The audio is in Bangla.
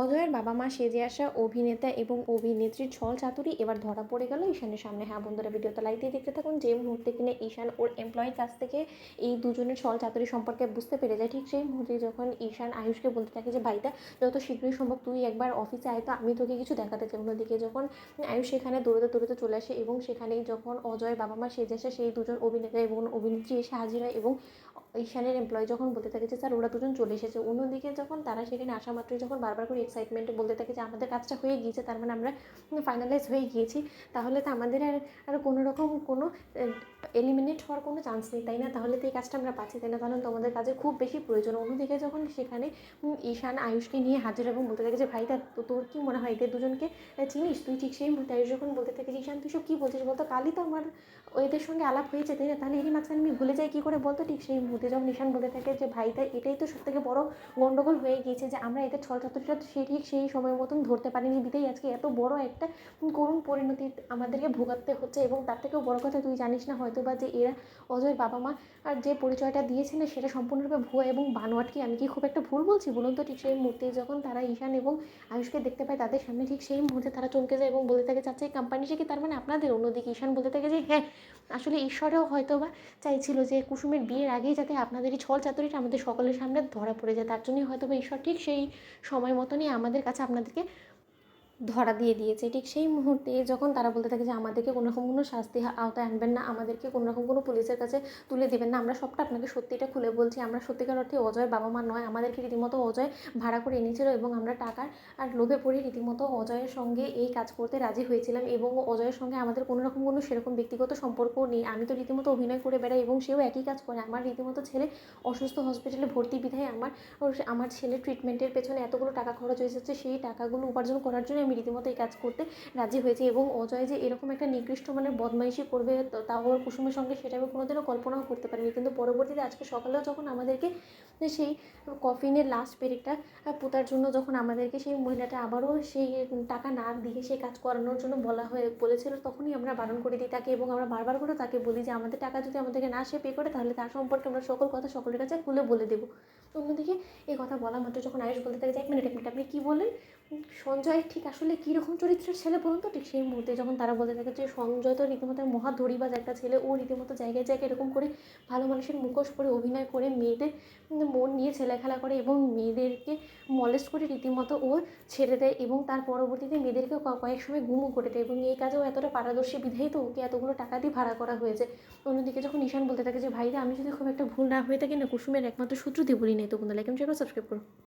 অজয়ের বাবা মা সেজে আসা অভিনেতা এবং অভিনেত্রীর ছল চাতুরি এবার ধরা পড়ে গেল ঈশানের সামনে। হ্যাঁ বন্ধুরা, ভিডিওতে লাইক দিয়ে দেখতে থাকুন। যে মুহূর্তে কিনা ঈশান ওর এমপ্লয়ির কাছ থেকে এই দুজনের ছল চাতুরি সম্পর্কে বুঝতে পেরে যায়, ঠিক সেই মুহূর্তে যখন ঈশান আয়ুষকে বলতে থাকে যে ভাইটা যত শীঘ্রই সম্ভব তুই একবার অফিসে আয়, তো আমি তোকে কিছু দেখাতে চাই। অন্যদিকে যখন আয়ুষ সেখানে দৌড়তে দৌড়তে চলে আসে এবং সেখানেই যখন অজয়ের বাবা মা সেজে আসে সেই দুজন অভিনেতা এবং অভিনেত্রী এসে হাজির হয় এবং ঈশানের এমপ্লয়ি যখন বলতে থাকে যে স্যার ওরা দুজন চলে এসেছে, অন্যদিকে যখন তারা সেখানে আসা মাত্রই যখন বারবার করে এক্সাইটমেন্টে বলতে থাকে যে আমাদের কাজটা হয়ে গিয়েছে, তার মানে আমরা ফাইনালাইজ হয়ে গিয়েছি, তাহলে তো আমাদের আর কোনো রকম কোনো এলিমিনেট হওয়ার কোনো চান্স নেই, তাই না? তাহলে তো এই কাজটা আমরা পাচ্ছি, তাই না? কারণ তোমাদের কাজে খুব বেশি প্রয়োজন। অন্যদিকে যখন সেখানে ঈশান আয়ুষকে নিয়ে হাজির এবং বলতে থাকে যে ভাই তো তোর কী মনে হয় এদের দুজনকে চিনিস তুই? ঠিক সেই মুহূর্তে আয়ুষ যখন বলতে থাকে যে ঈশান তুই সব কী বলছিস বলতো, কালই তো আমার এদের সঙ্গে আলাপ হয়েছে, তাই না? তাহলে এরই মাঝখানে আমি ভুলে যাই কী করে বলতো? ঠিক সেই মুহূর্তে যখন ঈশান বলতে থাকে যে ভাই এটাই তো সবথেকে বড় গন্ডগোল হয়ে গিয়েছে যে আমরা এদের ছল চাতুরিটা ঠিক সেই সময় মতন ধরতে পারিনি, বিধায় আজকে এত বড় একটা করুণ পরিণতি আমাদেরকে ভোগাতে হচ্ছে। এবং তার থেকেও বড় কথা তুই জানিস না হয়তো বা যে এরা অজয়ের বাবা মা আর যে পরিচয়টা দিয়েছে না সেটা সম্পূর্ণরূপে ভুয়া এবং বানোয়াট। কি আমি কি খুব একটা ভুল বলছি বলুন তো? ঠিক সেই মুহূর্তে যখন তারা ঈশান এবং আয়ুষকে দেখতে পায় তাদের সামনে, ঠিক সেই মুহূর্তে তারা চমকে যায় এবং বলতে থাকে চাচ্ছা এই কোম্পানিটা কি তার মানে আপনাদের? অন্যদিকে ঈশান বলতে থাকে যে হ্যাঁ, আসলে ঈশ্বরেও হয়তো বা চাইছিল যে কুসুমের বিয়ের আগেই যাতে আপনাদের এই ছল চাতুরিটা আমাদের সকলের সামনে ধরা পড়ে যায়, তার জন্যই হয়তো বা ঈশ্বর ঠিক সেই সময় মতনই আমাদের কাছে আপনাদেরকে ধরা দিয়ে দিয়েছে। ঠিক সেই মুহূর্তে যখন তারা বলতে থাকে যে আমাদেরকে কোনো রকম কোনো শাস্তি আওতায় আনবেন না, আমাদেরকে কোনো রকম কোনো পুলিশের কাছে তুলে দেবেন না, আমরা সবটা আপনাকে সত্যিটা খুলে বলছি, আমরা সত্যিকার অর্থে অজয়ের বাবা মা নয়, আমাদেরকে রীতিমতো অজয় ভাড়া করে এনেছিল এবং আমরা টাকার আর লোভে পড়ে রীতিমতো অজয়ের সঙ্গে এই কাজ করতে রাজি হয়েছিলাম এবং অজয়ের সঙ্গে আমাদের কোনো রকম কোনো সেরকম ব্যক্তিগত সম্পর্কও নেই। আমি তো রীতিমতো অভিনয় করে বেড়াই এবং সেও একই কাজ করে। আমার রীতিমতো ছেলে অসুস্থ হসপিটালে ভর্তি, বিধায় আমার ছেলের ট্রিটমেন্টের পেছনে এতগুলো টাকা খরচ হয়ে যাচ্ছে, সেই টাকাগুলো উপার্জন করার জন্য আমি রীতিমতো এই কাজ করতে রাজি হয়েছি। এবং অজয় যে এরকম একটা নিকৃষ্ট মানের বদমাইশি করবে তাও ওর কুসুমের সঙ্গে, সেটা আমি কোনোদিনও কল্পনাও করতে পারিনি। কিন্তু পরবর্তীতে আজকে সকালেও যখন আমাদেরকে সেই কফিনের লাস্ট পেরেকটা পোতার জন্য যখন আমাদেরকে সেই মহিলাটা আবারও সেই টাকা না দিয়ে সেই কাজ করানোর জন্য বলেছিল, তখনই আমরা বারণ করে দিই তাকে এবং আমরা বারবার করে তাকে বলি যে আমাদের টাকা যদি আমাদেরকে না সে পে করে তাহলে তার সম্পর্কে আমরা সকল কথা সকলের কাছে খুলে বলে দেবো। অন্যদিকে এই কথা বলা মাত্র যখন আয়ুষ বলতে থাকে যে এক মিনিট আপনি কী বললেন? সঞ্জয় ঠিক আসলে কীরকম চরিত্রের ছেলে বলুন তো? ঠিক সেই মুহূর্তে যখন তারা বলতে থাকে যে সঞ্জয় তো রীতিমতো মহা ধড়িবাজ একটা ছেলে, ও রীতিমতো জায়গায় জায়গায় এরকম করে ভালো মানুষের মুখোশ করে অভিনয় করে মেয়েদের মন নিয়ে ছেলেখেলা করে এবং মেয়েদেরকে মলেস্ট করে রীতিমতো ও ছেড়ে দেয় এবং তার পরবর্তীতে মেয়েদেরকে কয়েক সময় গুমও করে দেয় এবং এই কাজেও এতটা পারদর্শী বিধায়ী তো ওকে এতগুলো টাকা দিয়ে ভাড়া করা হয়েছে। অন্যদিকে যখন ঈশান বলতে থাকে যে ভাইরা আমি যদি খুব একটা ভুল না হয়ে থাকি না, কুসুমের একমাত্র শত্রুতে বলি নেই, তো বন্ধু লাইক এবং শেয়ার সাবস্ক্রাইব করো।